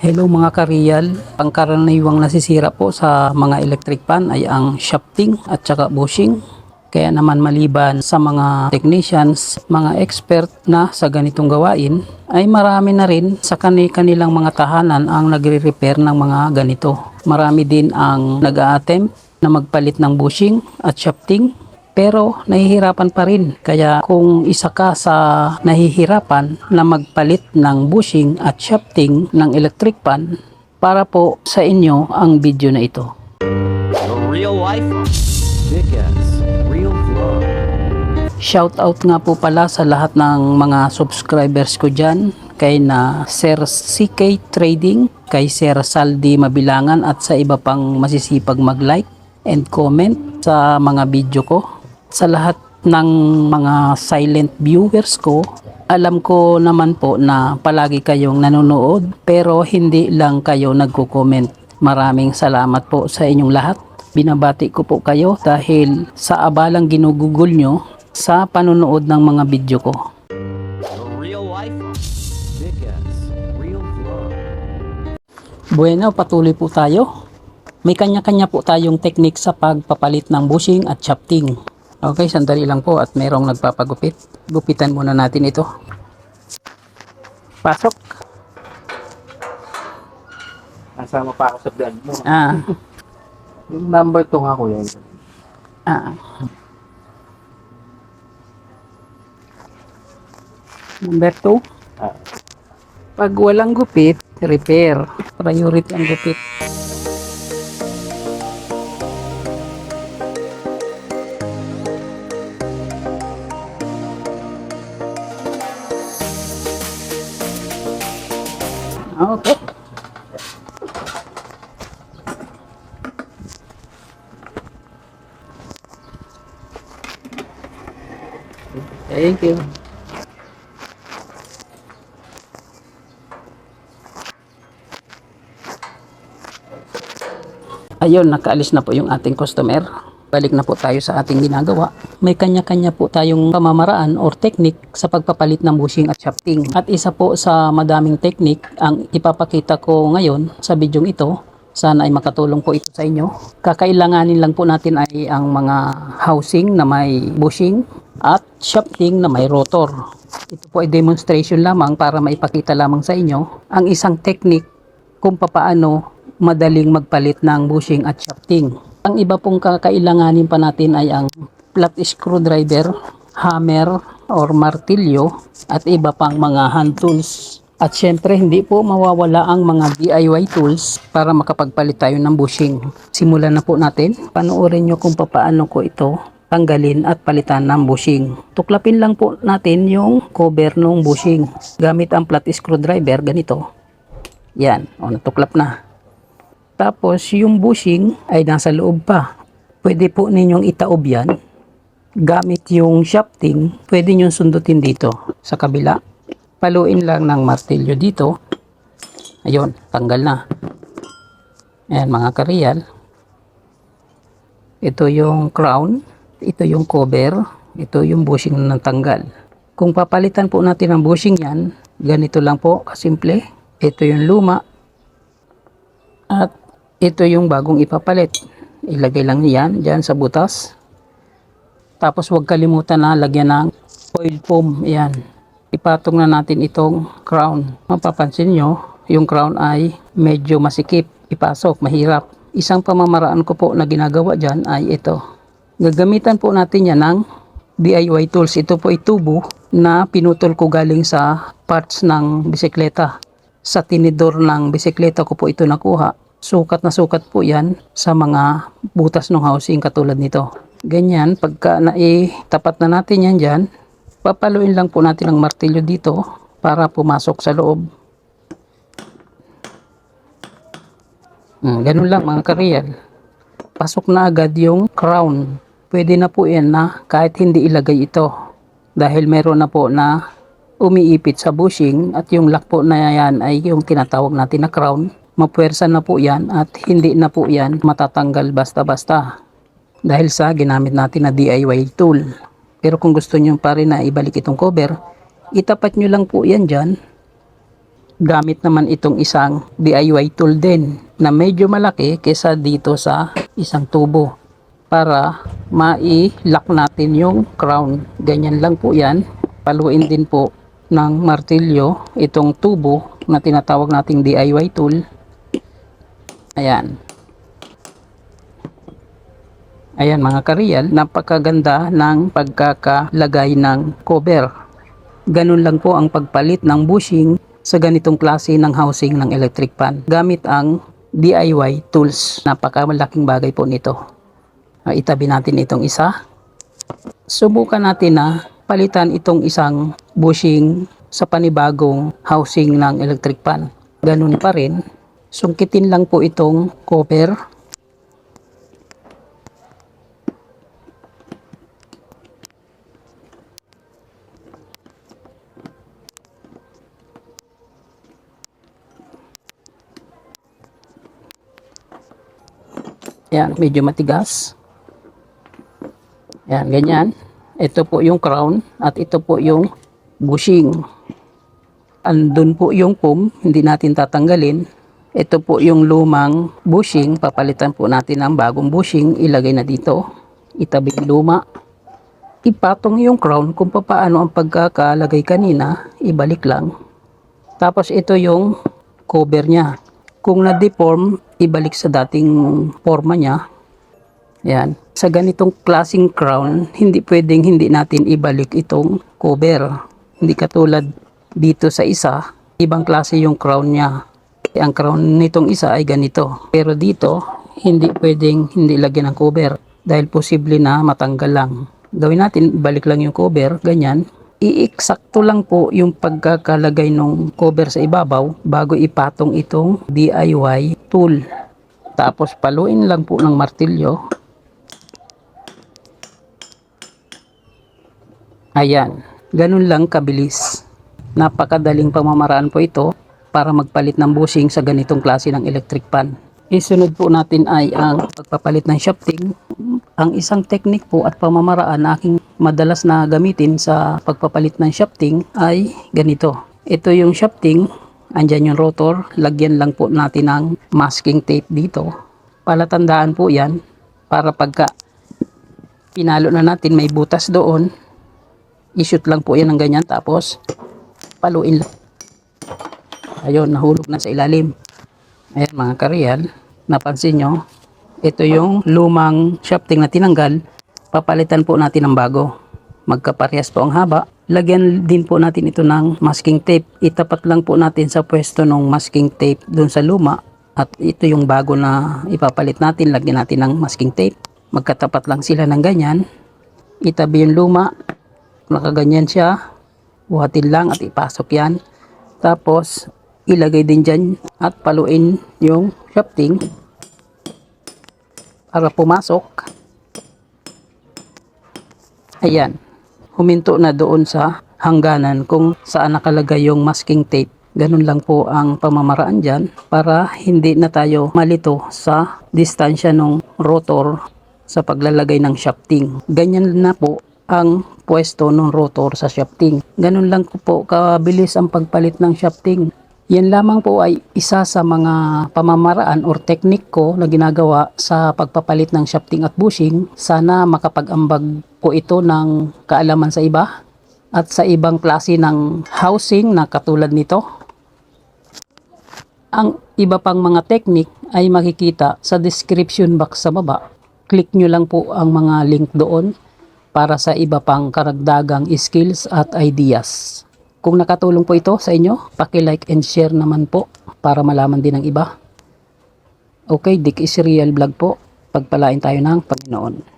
Hello mga ka-real, pangkaraniwang nasisira po sa mga electric pan ay ang shafting at saka bushing. Kaya naman maliban sa mga technicians, mga expert na sa ganitong gawain, ay marami na rin sa kanilang mga tahanan ang nagre-repair ng mga ganito. Marami din ang nag-a-attempt na magpalit ng bushing at shafting, pero nahihirapan pa rin. Kaya kung isa ka sa nahihirapan na magpalit ng bushing at shafting ng electric pan, para po sa inyo ang video na ito. Real life, big ass, real vlog. Shout out nga po pala sa lahat ng mga subscribers ko dyan, kay na Sir CK Trading, kay Sir Saldi Mabilangan at sa iba pang masisipag mag-like and comment sa mga video ko. Sa lahat ng mga silent viewers ko, alam ko naman po na palagi kayong nanonood pero hindi lang kayo nagko-comment. Maraming salamat po sa inyong lahat. Binabati ko po kayo dahil sa abalang ginugugol nyo sa panonood ng mga video ko. Real life, big ass, real vlog. Bueno, patuloy po tayo. May kanya-kanya po tayong technique sa pagpapalit ng bushing at shafting. Okay, sandali lang po at merong nagpapagupit. Gupitan muna natin ito. Pasok. Nasama pa ako sa vlog mo. Yung Number 2 nga kuya. Number 2. Pag walang gupit, repair. Priority ang gupit. Okay. Thank you. Ayun, nakaalis na po yung ating customer. Balik na po tayo sa ating ginagawa. May kanya-kanya po tayong pamamaraan or technique sa pagpapalit ng bushing at shafting. At isa po sa madaming technique ang ipapakita ko ngayon sa bidyong ito. Sana ay makatulong po ito sa inyo. Kakailanganin lang po natin ay ang mga housing na may bushing at shafting na may rotor. Ito po ay demonstration lamang para maipakita lamang sa inyo ang isang technique kung papaano madaling magpalit ng bushing at shafting. Ang iba pong kakailanganin pa natin ay ang flat screwdriver, hammer or martilyo at iba pang mga hand tools. At syempre hindi po mawawala ang mga DIY tools para makapagpalit tayo ng bushing. Simulan na po natin. Panoorin nyo kung paano ko ito tanggalin at palitan ng bushing. Tuklapin lang po natin yung cover ng bushing gamit ang flat screwdriver ganito. Yan, natuklap na. Tapos yung bushing ay nasa loob pa. Pwede po ninyong itaob yan. Gamit yung shafting, pwede nyo sundutin dito sa kabila. Paluin lang ng martilyo dito. Ayun, tanggal na. Ayan mga ka-real. Ito yung crown. Ito yung cover. Ito yung bushing na natanggal. Kung papalitan po natin ang bushing yan, ganito lang po kasimple. Ito yung luma. At ito yung bagong ipapalit. Ilagay lang yan dyan sa butas. Tapos huwag kalimutan na lagyan ng oil foam. Yan. Ipatong na natin itong crown. Mapapansin nyo, yung crown ay medyo masikip. Ipasok, mahirap. Isang pamamaraan ko po na ginagawa dyan ay ito. Gagamitan po natin yan ng DIY tools. Ito po ay tubo na pinutol ko galing sa parts ng bisikleta. Sa tinidor ng bisikleta ko po ito nakuha. Sukat na sukat po yan sa mga butas ng housing katulad nito. Ganyan, pagka naitapat na natin yan dyan, papaluin lang po natin ang martilyo dito para pumasok sa loob. Ganun lang mga ka-real. Pasok na agad yung crown. Pwede na po yan na kahit hindi ilagay ito. Dahil meron na po na umiipit sa bushing at yung lock po na yan ay yung tinatawag natin na crown. Mapuwersa na po yan at hindi na po yan matatanggal basta-basta dahil sa ginamit natin na DIY tool. Pero kung gusto nyo pa rin na ibalik itong cover, itapat nyo lang po yan dyan gamit naman itong isang DIY tool din na medyo malaki kesa dito sa isang tubo para mai-lock natin yung crown. Ganyan lang po yan. Paluin din po ng martilyo itong tubo na tinatawag nating DIY tool. Ayan. Ayan mga kareal, napakaganda ng pagkakalagay ng cover. Ganun lang po ang pagpalit ng bushing sa ganitong klase ng housing ng electric fan gamit ang DIY tools. Napakamalaking bagay po nito. Itabi natin itong isa. Subukan natin na palitan itong isang bushing sa panibagong housing ng electric fan. Ganun pa rin. Sungkitin lang po itong cover. Yan, medyo matigas. Yan, ganyan. Ito po yung crown at ito po yung bushing. Andun po yung foam, hindi natin tatanggalin. Ito po yung lumang bushing, papalitan po natin ng bagong bushing, ilagay na dito. Itabi yung luma. Ipatong yung crown kung paano ang pagkakalagay kanina, ibalik lang. Tapos ito yung cover niya. Kung na-deform, ibalik sa dating forma niya. Yan. Sa ganitong klaseng crown, hindi pwedeng hindi natin ibalik itong cover. Hindi katulad dito sa isa, ibang klase yung crown niya. Ang crown nitong isa ay ganito. Pero dito, hindi pwedeng hindi lagyan ng cover dahil posible na matanggal lang. Gawin natin, ibalik lang yung cover, ganyan. I-eksakto lang po yung pagkakalagay ng cover sa ibabaw bago ipatong itong DIY tool. Tapos paluin lang po ng martilyo. Ayan, ganun lang kabilis. Napakadaling pamamaraan po ito para magpalit ng bushing sa ganitong klase ng electric fan. Isunod po natin ay ang pagpapalit ng shafting. Ang isang technique po at pamamaraan na aking madalas na gamitin sa pagpapalit ng shafting ay ganito. Ito yung shafting, andyan yung rotor, lagyan lang po natin ng masking tape dito. Palatandaan po yan para pagka pinalo na natin may butas doon, i-shoot lang po yan ng ganyan tapos paluin lang. Ayun, nahulog na sa ilalim. Ayan mga kareal, napansin nyo, ito yung lumang shafting na tinanggal, papalitan po natin ng bago. Magkaparehas po ang haba. Lagyan din po natin ito ng masking tape. Itapat lang po natin sa pwesto ng masking tape dun sa luma. At ito yung bago na ipapalit natin, lagyan natin ng masking tape. Magkatapat lang sila ng ganyan. Itabi yung luma, nakaganyan siya. Buhatin lang at ipasok yan. Tapos ilagay din dyan at paluin yung shafting para pumasok. Ayan, huminto na doon sa hangganan kung saan nakalagay yung masking tape. Ganun lang po ang pamamaraan dyan para hindi na tayo malito sa distansya ng rotor sa paglalagay ng shafting. Ganyan na po ang pwesto ng rotor sa shafting. Ganun lang po kabilis ang pagpalit ng shafting. Yan lamang po ay isa sa mga pamamaraan or teknik ko na ginagawa sa pagpapalit ng shafting at bushing. Sana makapag-ambag po ito ng kaalaman sa iba at sa ibang klase ng housing na katulad nito. Ang iba pang mga teknik ay makikita sa description box sa baba. Click nyo lang po ang mga link doon para sa iba pang karagdagang skills at ideas. Kung nakatulong po ito sa inyo, paki-like and share naman po para malaman din ng iba. Okay, Dick is Real Vlog po. Pagpalain tayo ng Panginoon.